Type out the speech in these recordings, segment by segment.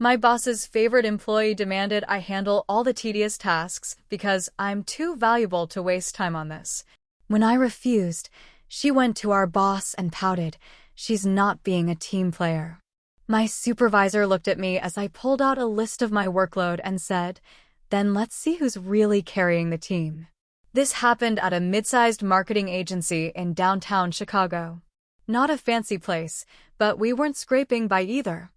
My boss's favorite employee demanded I handle all the tedious tasks because I'm too valuable to waste time on this. When I refused, she went to our boss and pouted. She's not being a team player. My supervisor looked at me as I pulled out a list of my workload and said, "Then let's see who's really carrying the team." This happened at a mid-sized marketing agency in downtown Chicago. Not a fancy place, but we weren't scraping by either.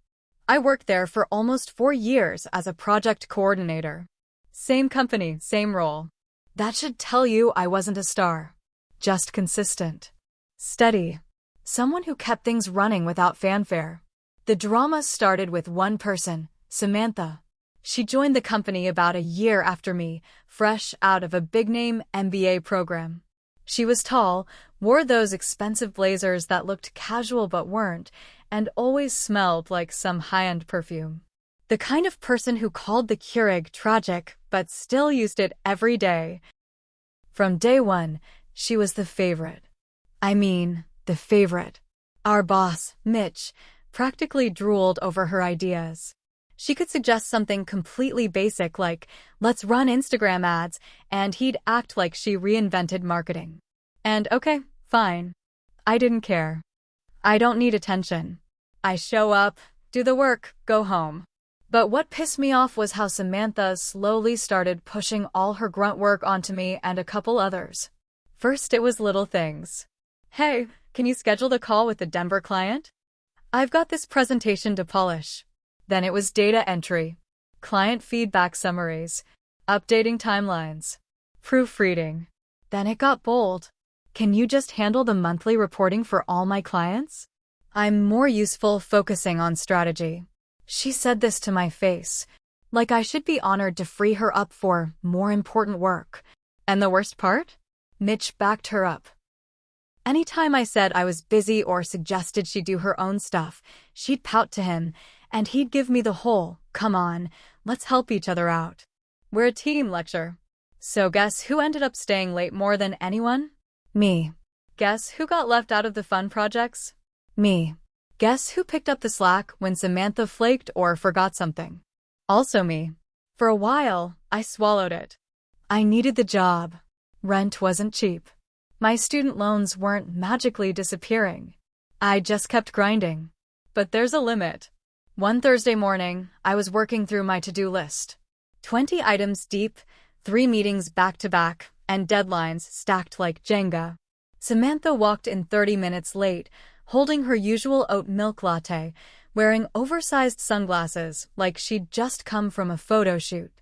I worked there for almost 4 years as a project coordinator. Same company, same role. That should tell you I wasn't a star. Just consistent. Steady. Someone who kept things running without fanfare. The drama started with one person, Samantha. She joined the company about a year after me, fresh out of a big-name MBA program. She was tall, wore those expensive blazers that looked casual but weren't, and always smelled like some high-end perfume. The kind of person who called the Keurig tragic but still used it every day. From day one, she was the favorite. The favorite. Our boss, Mitch, practically drooled over her ideas. She could suggest something completely basic like, "Let's run Instagram ads," and he'd act like she reinvented marketing. And okay, fine. I didn't care. I don't need attention. I show up, do the work, go home. But what pissed me off was how Samantha slowly started pushing all her grunt work onto me and a couple others. First it was little things. "Hey, can you schedule the call with the Denver client? I've got this presentation to polish." Then it was data entry, client feedback summaries, updating timelines, proofreading. Then it got bold. "Can you just handle the monthly reporting for all my clients? I'm more useful focusing on strategy." She said this to my face, like I should be honored to free her up for more important work. And the worst part? Mitch backed her up. Anytime I said I was busy or suggested she do her own stuff, she'd pout to him, and he'd give me the whole, "Come on, let's help each other out. We're a team" lecture. So guess who ended up staying late more than anyone? Me. Guess who got left out of the fun projects? Me. Guess who picked up the slack when Samantha flaked or forgot something? Also me. For a while, I swallowed it. I needed the job. Rent wasn't cheap. My student loans weren't magically disappearing. I just kept grinding. But there's a limit. One Thursday morning, I was working through my to-do list. 20 items deep, 3 meetings back-to-back, and deadlines stacked like Jenga. Samantha walked in 30 minutes late, holding her usual oat milk latte, wearing oversized sunglasses like she'd just come from a photo shoot.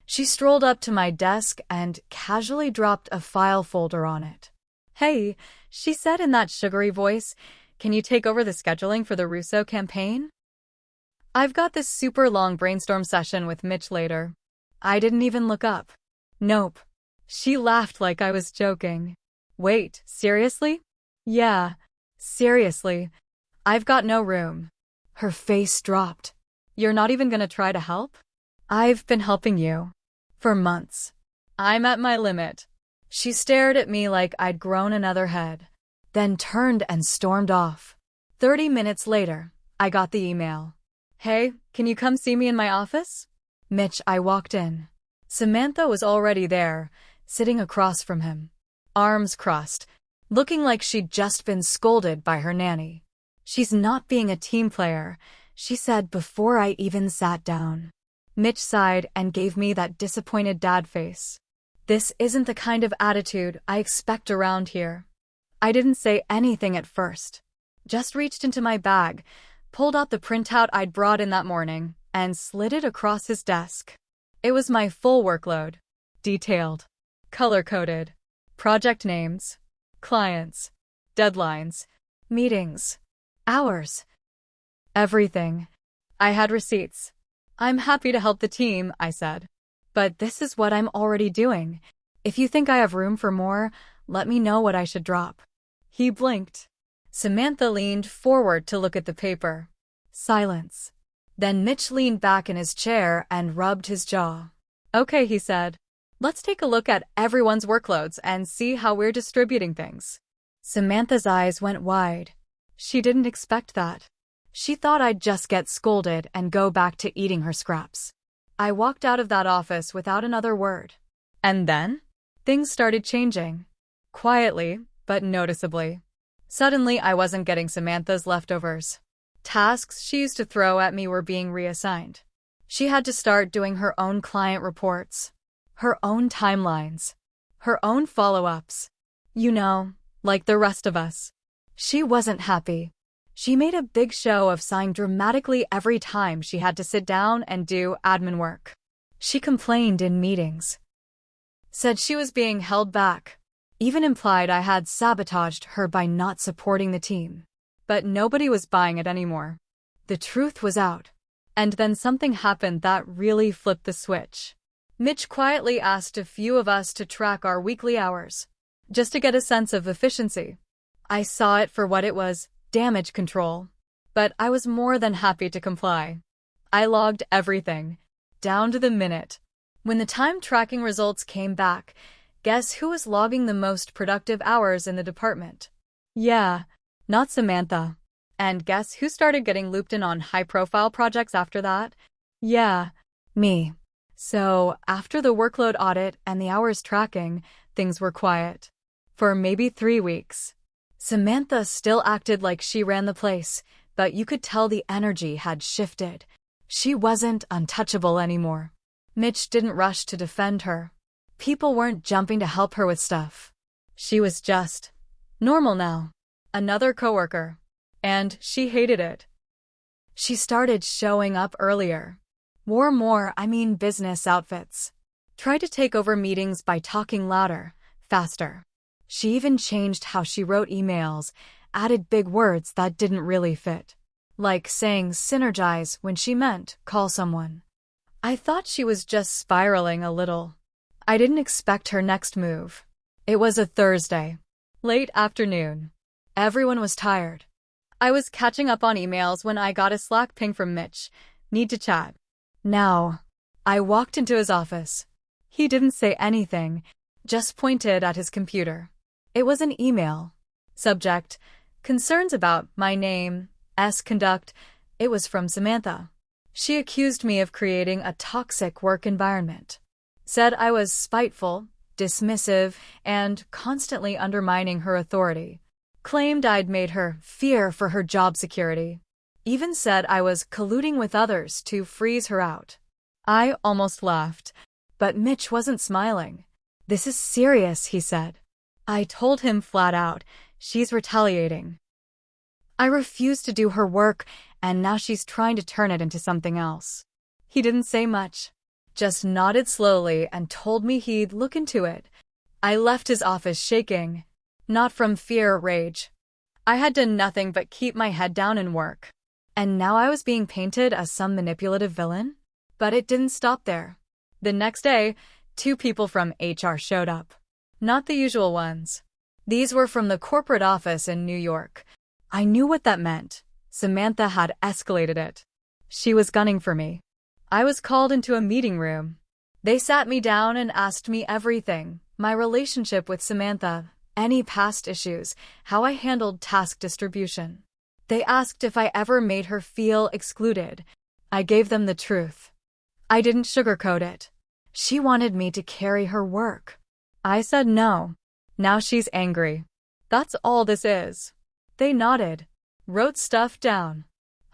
She strolled up to my desk and casually dropped a file folder on it. "Hey," she said in that sugary voice, "can you take over the scheduling for the Russo campaign? I've got this super long brainstorm session with Mitch later." I didn't even look up. Nope. She laughed like I was joking. "Wait, seriously?" "Yeah, seriously. I've got no room." Her face dropped. "You're not even gonna try to help?" "I've been helping you. For months. I'm at my limit." She stared at me like I'd grown another head, then turned and stormed off. 30 minutes later, I got the email. "Hey, can you come see me in my office?" Mitch, I walked in. Samantha was already there, sitting across from him, arms crossed, looking like she'd just been scolded by her nanny. "She's not being a team player," she said before I even sat down. Mitch sighed and gave me that disappointed dad face. This isn't the kind of attitude I expect around here. I didn't say anything at first. Just reached into my bag, pulled out the printout I'd brought in that morning, and slid it across his desk. It was my full workload. Detailed. Color-coded. Project names. Clients. Deadlines. Meetings. Hours. Everything. I had receipts. "I'm happy to help the team," I said. "But this is what I'm already doing. If you think I have room for more, let me know what I should drop." He blinked. Samantha leaned forward to look at the paper. Silence. Then Mitch leaned back in his chair and rubbed his jaw. "Okay," he said. "Let's take a look at everyone's workloads and see how we're distributing things." Samantha's eyes went wide. She didn't expect that. She thought I'd just get scolded and go back to eating her scraps. I walked out of that office without another word. And then, things started changing. Quietly, but noticeably. Suddenly, I wasn't getting Samantha's leftovers. Tasks she used to throw at me were being reassigned. She had to start doing her own client reports, her own timelines, her own follow-ups. You know, like the rest of us. She wasn't happy. She made a big show of sighing dramatically every time she had to sit down and do admin work. She complained in meetings. Said she was being held back. Even implied I had sabotaged her by not supporting the team. But nobody was buying it anymore. The truth was out. And then something happened that really flipped the switch. Mitch quietly asked a few of us to track our weekly hours, just to get a sense of efficiency. I saw it for what it was, damage control. But I was more than happy to comply. I logged everything, down to the minute. When the time tracking results came back, guess who was logging the most productive hours in the department? Yeah, not Samantha. And guess who started getting looped in on high-profile projects after that? Yeah, me. So, after the workload audit and the hours tracking, things were quiet. For maybe 3 weeks. Samantha still acted like she ran the place, but you could tell the energy had shifted. She wasn't untouchable anymore. Mitch didn't rush to defend her. People weren't jumping to help her with stuff. She was just normal now. Another coworker. And she hated it. She started showing up earlier. Wore more, business outfits. Tried to take over meetings by talking louder, faster. She even changed how she wrote emails, added big words that didn't really fit. Like saying synergize when she meant call someone. I thought she was just spiraling a little. I didn't expect her next move. It was a Thursday. Late afternoon. Everyone was tired. I was catching up on emails when I got a Slack ping from Mitch. Need to chat. Now, I walked into his office. He didn't say anything, just pointed at his computer. It was an email. Subject, concerns about my name, conduct. It was from Samantha. She accused me of creating a toxic work environment. Said I was spiteful, dismissive, and constantly undermining her authority. Claimed I'd made her fear for her job security. Even said I was colluding with others to freeze her out. I almost laughed, but Mitch wasn't smiling. This is serious, he said. I told him flat out, she's retaliating. I refused to do her work, and now she's trying to turn it into something else. He didn't say much, just nodded slowly and told me he'd look into it. I left his office shaking, not from fear or rage. I had done nothing but keep my head down and work. And now I was being painted as some manipulative villain? But it didn't stop there. The next day, 2 people from HR showed up. Not the usual ones. These were from the corporate office in New York. I knew what that meant. Samantha had escalated it. She was gunning for me. I was called into a meeting room. They sat me down and asked me everything. My relationship with Samantha, any past issues, how I handled task distribution. They asked if I ever made her feel excluded. I gave them the truth. I didn't sugarcoat it. She wanted me to carry her work. I said no. Now she's angry. That's all this is. They nodded, wrote stuff down.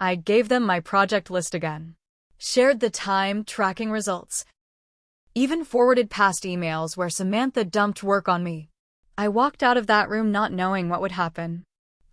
I gave them my project list again. Shared the time tracking results. Even forwarded past emails where Samantha dumped work on me. I walked out of that room not knowing what would happen.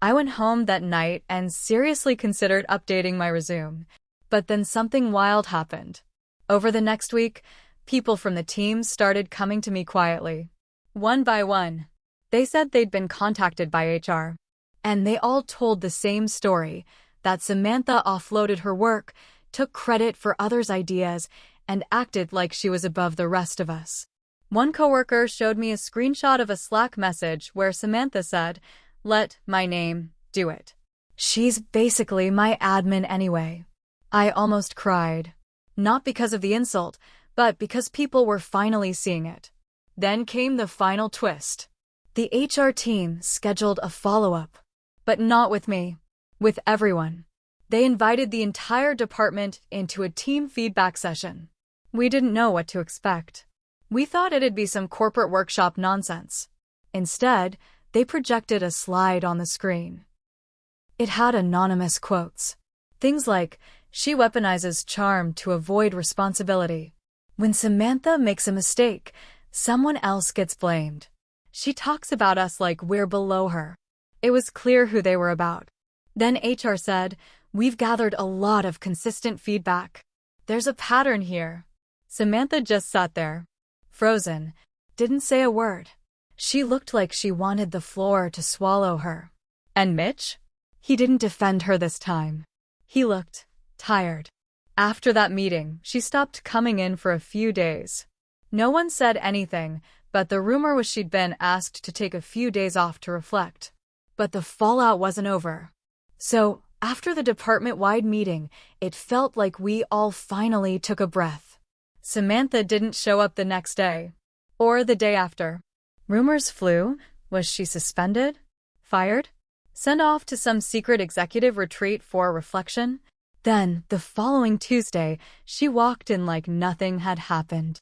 I went home that night and seriously considered updating my resume. But then something wild happened. Over the next week, people from the team started coming to me quietly. One by one. They said they'd been contacted by HR. And they all told the same story, that Samantha offloaded her work, took credit for others' ideas, and acted like she was above the rest of us. One coworker showed me a screenshot of a Slack message where Samantha said, "Let my name do it. She's basically my admin anyway." I almost cried. Not because of the insult, but because people were finally seeing it. Then came the final twist. The HR team scheduled a follow-up. But not with me. With everyone. They invited the entire department into a team feedback session. We didn't know what to expect. We thought it'd be some corporate workshop nonsense. Instead, they projected a slide on the screen. It had anonymous quotes. Things like, "She weaponizes charm to avoid responsibility. When Samantha makes a mistake, someone else gets blamed. She talks about us like we're below her." It was clear who they were about. Then HR said, "We've gathered a lot of consistent feedback. There's a pattern here." Samantha just sat there, frozen, didn't say a word. She looked like she wanted the floor to swallow her. And Mitch? He didn't defend her this time. He looked tired. After that meeting, she stopped coming in for a few days. No one said anything, but the rumor was she'd been asked to take a few days off to reflect. But the fallout wasn't over. So, after the department-wide meeting, it felt like we all finally took a breath. Samantha didn't show up the next day. Or the day after. Rumors flew. Was she suspended? Fired? Sent off to some secret executive retreat for reflection? Then, the following Tuesday, she walked in like nothing had happened.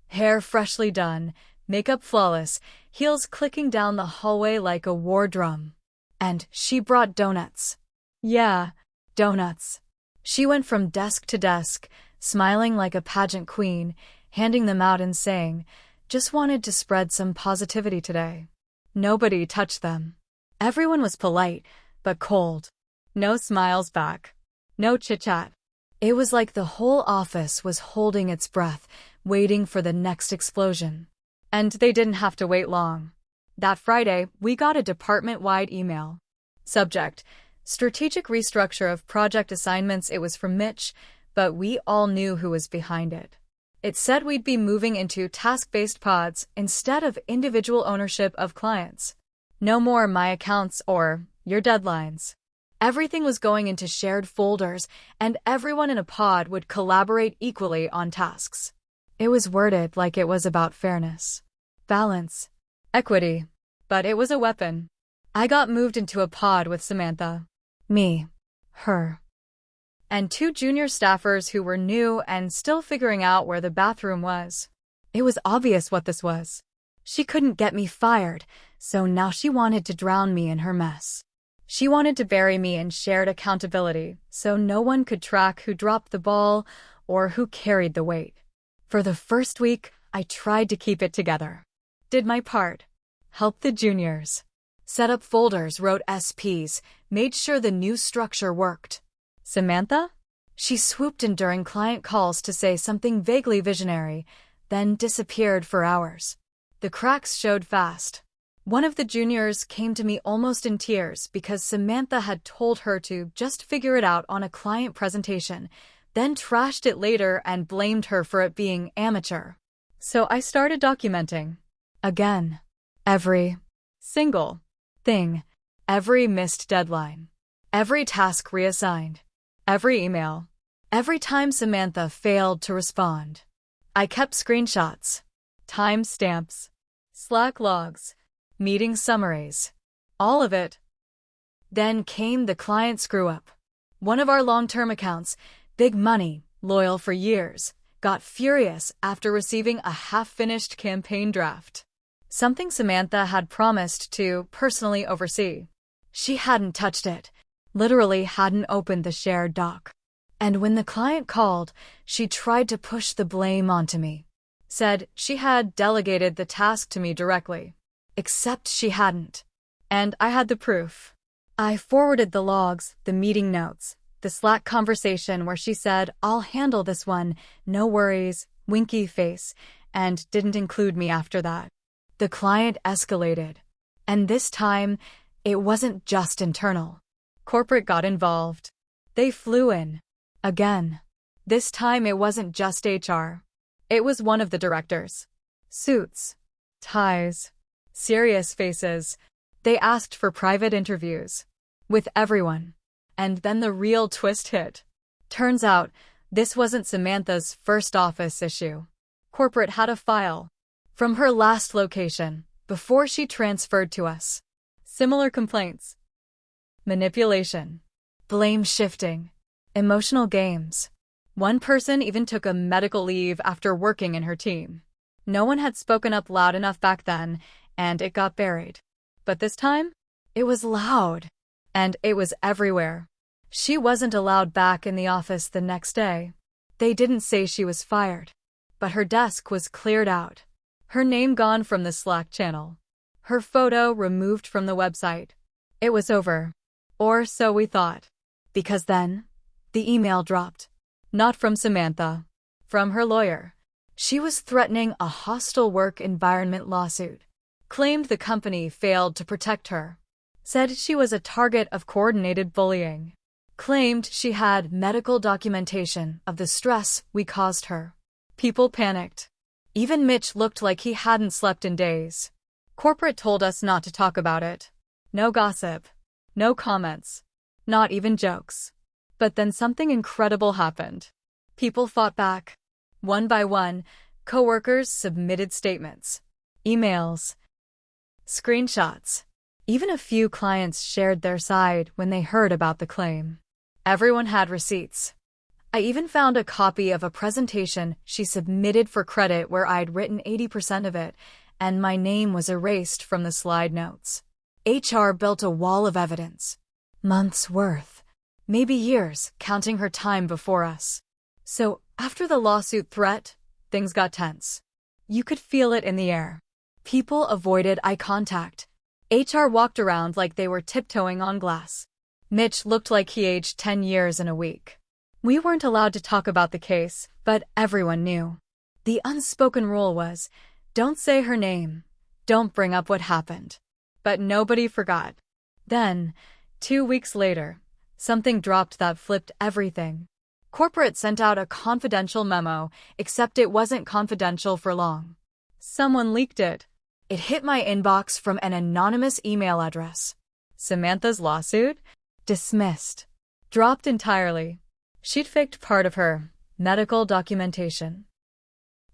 Hair freshly done, makeup flawless, heels clicking down the hallway like a war drum. And she brought donuts. Yeah, donuts. She went from desk to desk, smiling like a pageant queen, handing them out and saying, "Just wanted to spread some positivity today." Nobody touched them. Everyone was polite, but cold. No smiles back. No chit-chat. It was like the whole office was holding its breath, waiting for the next explosion. And they didn't have to wait long. That Friday, we got a department-wide email. Subject: Strategic restructure of project assignments. It was from Mitch, but we all knew who was behind it. It said we'd be moving into task-based pods instead of individual ownership of clients. No more my accounts or your deadlines. Everything was going into shared folders, and everyone in a pod would collaborate equally on tasks. It was worded like it was about fairness, balance, equity, but it was a weapon. I got moved into a pod with Samantha, me, her, and two junior staffers who were new and still figuring out where the bathroom was. It was obvious what this was. She couldn't get me fired, so now she wanted to drown me in her mess. She wanted to bury me in shared accountability, so no one could track who dropped the ball or who carried the weight. For the first week, I tried to keep it together. Did my part. Helped the juniors. Set up folders, wrote SPs, made sure the new structure worked. Samantha? She swooped in during client calls to say something vaguely visionary, then disappeared for hours. The cracks showed fast. One of the juniors came to me almost in tears because Samantha had told her to just figure it out on a client presentation, then trashed it later and blamed her for it being amateur. So I started documenting. Again. Every single thing. Every missed deadline. Every task reassigned. Every email. Every time Samantha failed to respond. I kept screenshots. Time stamps. Slack logs. Meeting summaries. All of it. Then came the client screw-up. One of our long-term accounts, big money, loyal for years, got furious after receiving a half-finished campaign draft. Something Samantha had promised to personally oversee. She hadn't touched it, literally hadn't opened the shared doc. And when the client called, she tried to push the blame onto me. Said she had delegated the task to me directly. Except she hadn't. And I had the proof. I forwarded the logs, the meeting notes, the Slack conversation where she said, "I'll handle this one, no worries," winky face, and didn't include me after that. The client escalated. And this time, it wasn't just internal. Corporate got involved. They flew in. Again. This time it wasn't just HR. It was one of the directors. Suits. Ties. Serious faces. They asked for private interviews. With everyone. And then the real twist hit. Turns out, this wasn't Samantha's first office issue. Corporate had a file. From her last location, before she transferred to us. Similar complaints. Manipulation. blame shifting, emotional games. One person even took a medical leave after working in her team. No one had spoken up loud enough back then, and it got buried. But this time, it was loud, and it was everywhere. She wasn't allowed back in the office the next day. They didn't say she was fired, but her desk was cleared out. Her name gone from the Slack channel. Her photo removed from the website. It was over. Or so we thought. Because then, the email dropped. Not from Samantha. From her lawyer. She was threatening a hostile work environment lawsuit. Claimed the company failed to protect her. Said she was a target of coordinated bullying. Claimed she had medical documentation of the stress we caused her. People panicked. Even Mitch looked like he hadn't slept in days. Corporate told us not to talk about it. No gossip. No comments. Not even jokes. But then something incredible happened. People fought back. One by one, coworkers submitted statements, emails, screenshots. Even a few clients shared their side when they heard about the claim. Everyone had receipts. I even found a copy of a presentation she submitted for credit where I'd written 80% of it, and my name was erased from the slide notes. HR built a wall of evidence. Months worth. Maybe years, counting her time before us. So, after the lawsuit threat, things got tense. You could feel it in the air. People avoided eye contact. HR walked around like they were tiptoeing on glass. Mitch looked like he aged 10 years in a week. We weren't allowed to talk about the case, but everyone knew. The unspoken rule was, don't say her name. Don't bring up what happened. But nobody forgot. Then, 2 weeks later, something dropped that flipped everything. Corporate sent out a confidential memo, except it wasn't confidential for long. Someone leaked it. It hit my inbox from an anonymous email address. Samantha's lawsuit? Dismissed. Dropped entirely. She'd faked part of her medical documentation.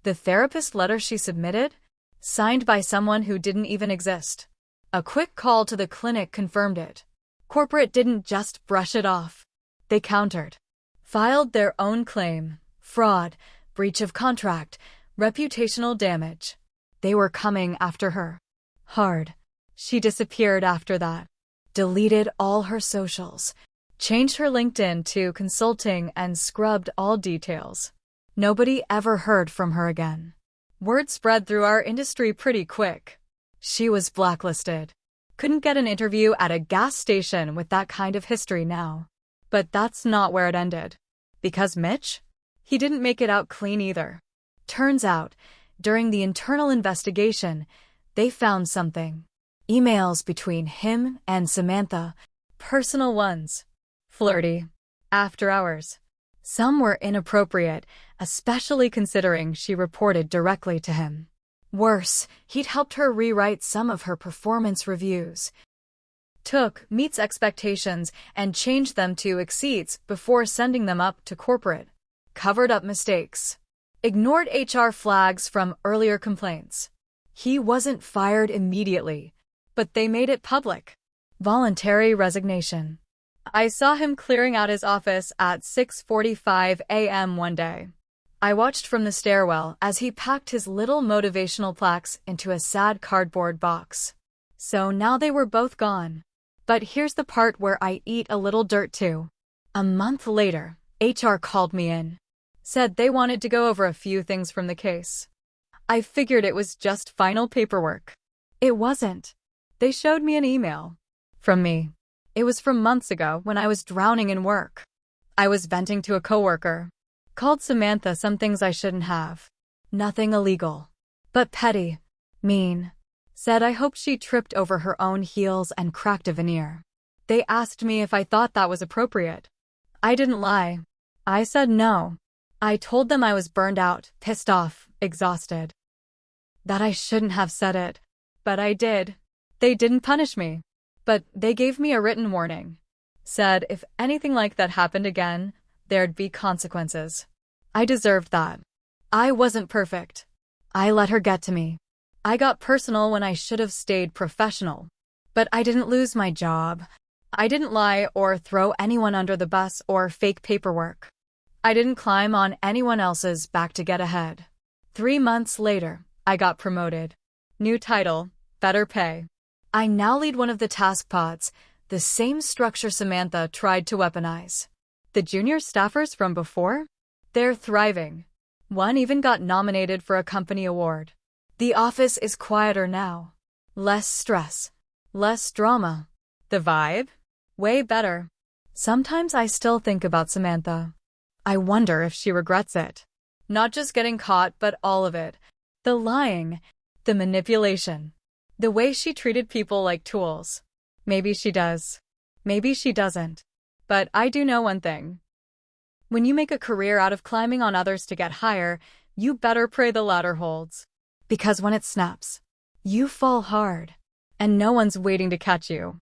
The therapist letter she submitted? Signed by someone who didn't even exist. A quick call to the clinic confirmed it. Corporate didn't just brush it off. They countered. Filed their own claim. Fraud, breach of contract, reputational damage. They were coming after her. Hard. She disappeared after that. Deleted all her socials. Changed her LinkedIn to consulting and scrubbed all details. Nobody ever heard from her again. Word spread through our industry pretty quick. She was blacklisted. Couldn't get an interview at a gas station with that kind of history now. But that's not where it ended. Because Mitch? He didn't make it out clean either. Turns out, during the internal investigation, they found something. Emails between him and Samantha. Personal ones. Flirty. After hours. Some were inappropriate, especially considering she reported directly to him. Worse, he'd helped her rewrite some of her performance reviews. Meets expectations and changed them to exceeds before sending them up to corporate. Covered up mistakes. Ignored HR flags from earlier complaints. He wasn't fired immediately, but they made it public. Voluntary resignation. I saw him clearing out his office at 6:45 a.m. one day. I watched from the stairwell as he packed his little motivational plaques into a sad cardboard box. So now they were both gone. But here's the part where I eat a little dirt too. A month later, HR called me in. Said they wanted to go over a few things from the case. I figured it was just final paperwork. It wasn't. They showed me an email. From me. It was from months ago when I was drowning in work. I was venting to a coworker. Called Samantha some things I shouldn't have. Nothing illegal. But petty. Mean. Said I hoped she tripped over her own heels and cracked a veneer. They asked me if I thought that was appropriate. I didn't lie. I said no. I told them I was burned out, pissed off, exhausted. That I shouldn't have said it. But I did. They didn't punish me. But they gave me a written warning. Said if anything like that happened again, there'd be consequences. I deserved that. I wasn't perfect. I let her get to me. I got personal when I should have stayed professional. But I didn't lose my job. I didn't lie or throw anyone under the bus or fake paperwork. I didn't climb on anyone else's back to get ahead. 3 months later, I got promoted. New title, better pay. I now lead one of the task pods, the same structure Samantha tried to weaponize. The junior staffers from before? They're thriving. One even got nominated for a company award. The office is quieter now. Less stress. Less drama. The vibe? Way better. Sometimes I still think about Samantha. I wonder if she regrets it. Not just getting caught, but all of it. The lying. The manipulation. The way she treated people like tools. Maybe she does. Maybe she doesn't. But I do know one thing. When you make a career out of climbing on others to get higher, you better pray the ladder holds. Because when it snaps, you fall hard. And no one's waiting to catch you.